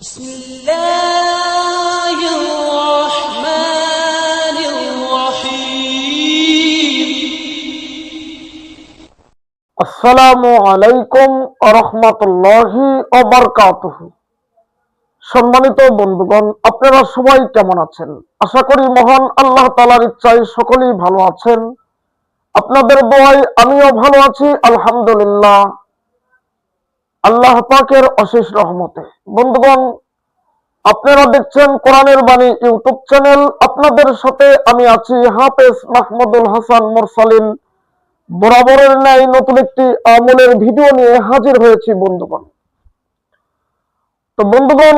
بسم الله الرحمن الرحيم আসসালামু আলাইকুম ওয়া রাহমাতুল্লাহি ওয়া বারাকাতুহু। সম্মানিত বন্ধুগণ, আপনারা সবাই কেমন আছেন? আশা করি মহান আল্লাহ তাআলার ইচ্ছায় সকলেই ভালো আছেন। আপনাদের দোয়ায় আমিও ভালো আছি আলহামদুলিল্লাহ, আল্লাহ পাকের অশেষ রহমতে। বন্ধুগণ, আপনারা দেখছেন কোরআনের বাণী ইউটিউব চ্যানেল। আপনাদের সাথে আমি আছি হাফেজ মাহমুদুল হাসান মুরসালিন। বরাবরের ন্যায় নতুন একটি আমলের ভিডিও নিয়ে হাজির হয়েছি বন্ধুগণ। তো বন্ধুগণ,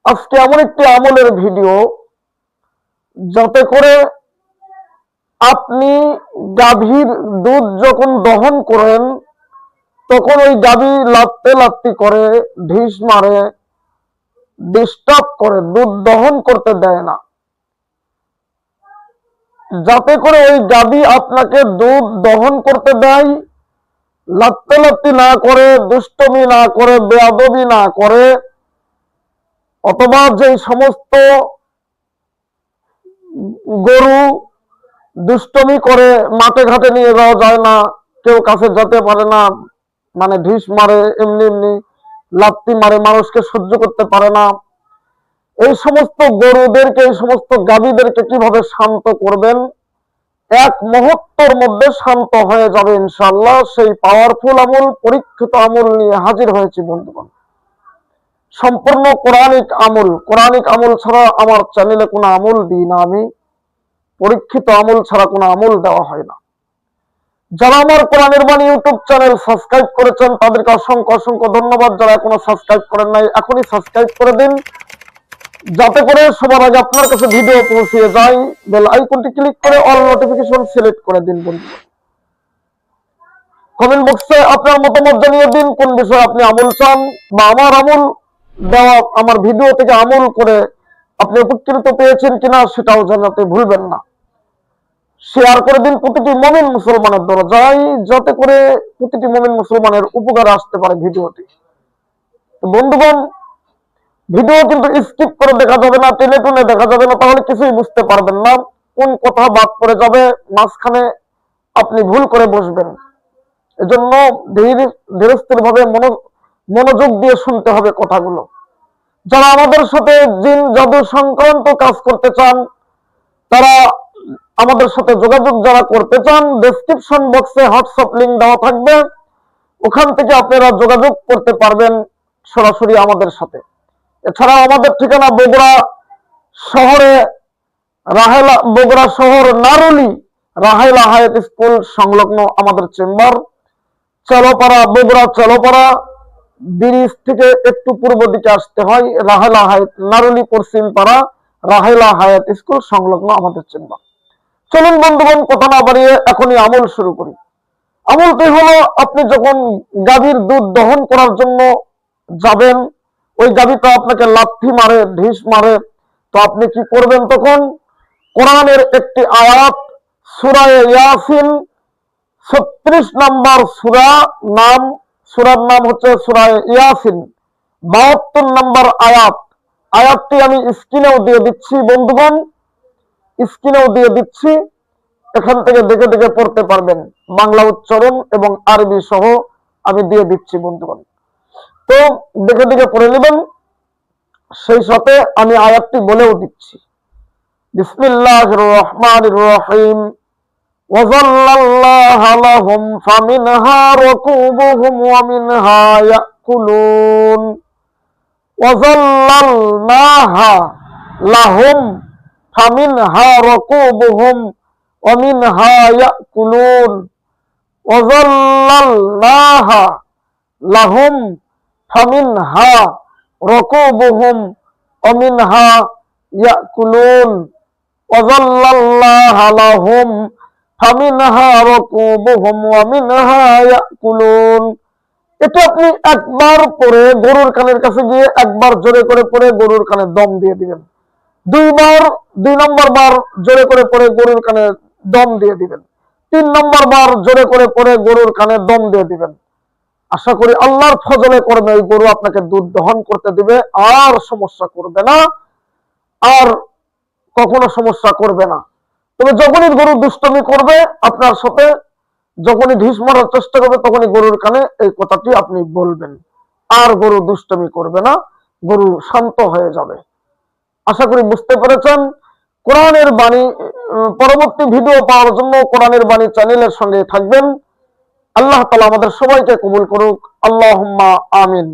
আজকে এমন একটি আমলের ভিডিও যাতে করে আপনি গাভীর দুধ যখন দহন করেন তখন ওই গাভী লাত্তে লাত্তি করে, ঢিস মারে, ডিস্টার্ব করে, দুধ দহন করতে দেয় না। যাতে করে ওই গাভী আপনাকে দুধ দহন করতে দেয়, লাত্তে লাত্তি না করে, দুষ্টমি না করে, বেয়াদবি না করে, অথবা যে সমস্ত গরু দুষ্টমি করে মাঠে ঘাটে নিয়ে যাওয়া যায় না, কেউ কাছে যেতে পারে না, মানে ঢিস মারে, এমনি এমনি লাত্তি মারে, মানুষকে সহ্য করতে পারে না, এই সমস্ত গরুদেরকে, এই সমস্ত গাভীদেরকে কিভাবে শান্ত করবেন, এক মুহূর্তের মধ্যে শান্ত হয়ে যাবে ইনশাআল্লাহ, সেই পাওয়ারফুল আমল, পরীক্ষিত আমল নিয়ে হাজির হয়েছি বন্ধুগণ। সম্পূর্ণ কোরআনিক আমল। কোরআনিক আমল ছাড়া আমার চ্যানেলে কোনো আমল দিই না আমি। পরীক্ষিত আমল ছাড়া কোনো আমল দেওয়া হয় না। যারা আমার কোরআনের বাণী ইউটিউব চ্যানেল সাবস্ক্রাইব করেছেন তাদেরকে অসংখ্য অসংখ্য ধন্যবাদ। যারা এখনো সাবস্ক্রাইব করেন নাই এখনই সাবস্ক্রাইব করে দিন, যাতে করে সবার আগে আপনার কাছে ভিডিও পৌঁছে যায়। বেল আইকনটি ক্লিক করে অল নোটিফিকেশন সিলেক্ট করে দিন বন্ধু। কমেন্ট বক্সে আপনার মতামত জানিয়ে দিন কোন বিষয়ে আপনি আমল চান, বা আমার আমল দেওয়া, আমার ভিডিও থেকে আমল করে আপনি উপকৃত পেয়েছেন কিনা সেটাও জানাতে ভুলবেন না। শেয়ার করে দিন প্রতিটি মুমিন মুসলমানের দরজায়, যাতে করে প্রতিটি মুমিন মুসলমানের উপকারে আসতে পারে ভিডিওটি। বন্ধুগণ, ভিডিও কিন্তু স্কিপ করে দেখা যাবে না, টেনে টুনে দেখা যাবে না, তাহলে কিছুই বুঝতে পারবেন না। কোন কথা বাদ পড়ে যাবে, মাঝখানে আপনি ভুল করে বসবেন। এজন্য ধীরস্থির ভাবে মনোযোগ দিয়ে শুনতে হবে কথাগুলো। যারা আমাদের সাথে জিন জাদু সংক্রান্ত কাজ করতে চান, তারা আমাদের সাথে যোগাযোগ যারা করতে চান, ডেসক্রিপশন বক্সে হোয়াটসঅ্যাপ লিংক দেওয়া থাকবে, ওখান থেকে আপনারা যোগাযোগ করতে পারবেন সরাসরি আমাদের সাথে। এছাড়া আমাদের ঠিকানা বগুড়া শহরে, বগুড়া শহর নারুলি রাহেলা হায়াত স্কুল সংলগ্ন আমাদের চেম্বার। চলপাড়া, বগুড়া চলপাড়া ব্রিজ থেকে একটু পূর্ব দিকে আসতে হয়, রাহেলা হায়াত, নারুলি পশ্চিম পাড়া, রাহেলা হায়াত স্কুল সংলগ্ন আমাদের চেম্বার। চলুন বন্ধুগণ, কথা না বাড়িয়ে এখনই আমল শুরু করি। আমলটি হলো, আপনি যখন গাভীর দুধ দহন করার জন্য যাবেন, ওই গাভীটা আপনাকে লাথি মারে, ঢিস মারে, তো আপনি কি করবেন? তখন কোরআনের একটি আয়াত, সূরা ইয়াসিন 36 নম্বর সূরা, সূরার নাম হচ্ছে সূরা ইয়াসিন, 72 নম্বর আয়াত। আয়াতটি আমি স্ক্রিনেও দিয়ে দিচ্ছি বন্ধুগণ, স্ক্রিনেও দিয়ে দিচ্ছি, এখান থেকে দেখে দেখে পড়তে পারবেন। বাংলা উচ্চারণ এবং আরবি সহ আমি দিয়ে দিচ্ছি বন্ধুগণ, তো দেখে দেখে পড়ে নেবেন। সেই সাথে আমি আয়াতটি বলেও দিচ্ছি। বিসমিল্লাহির রহমানির রহিম। ওয়াযাল্লাল্লাহু লাহুম ফামিনহা রাকুবুহুম ওয়া মিনহা ইয়াকুলুন। ওয়াযাল্লালনাহা লাহুম ফামিনহা রাকুবুহুম ওয়া মিনহা ইয়াকুলুন। ওয়াযাল্লালনাহা লাহুম ফামিনহা রাকুবুহুম ওয়া মিনহা ইয়াকুলুন। ওয়াযাল্লাল্লাহু লাহুম ফামিনহা রাকুবুহুম ওয়া মিনহা ইয়াকুলুন। এটা আপনি একবার পরে গরুর কানের কাছে গিয়ে একবার জোরে করে পড়ে গরুর কানে দম দিয়ে দিবেন। দুই নম্বর বার জোরে করে পড়ে গরুর কানে দম দিয়ে দিবেন। 3 নম্বর বার জোরে করে পড়ে গরুর কানে দম দিয়ে দিবেন। আশা করি আল্লাহর ফজলে করবে ওই গরু আপনাকে দুধ দহন করতে দিবে, আর সমস্যা করবে না, আর কখনো সমস্যা করবে না। তবে যখনই গরু দুষ্টমি করবে আপনার সাথে, যখনই ঢিস মারার চেষ্টা করবে, তখনই গরুর কানে এই কথাটি আপনি বলবেন, আর গরু দুষ্টমি করবে না, গরু শান্ত হয়ে যাবে। আশা করি বুঝতে পেরেছেন। কোরআনের বাণী পরবর্তী ভিডিও পাওয়ার জন্য কোরআনের বাণী চ্যানেলের সঙ্গে থাকবেন। আল্লাহ তাআলা আমাদের সবাইকে কবুল করুক। আল্লাহুম্মা আমিন।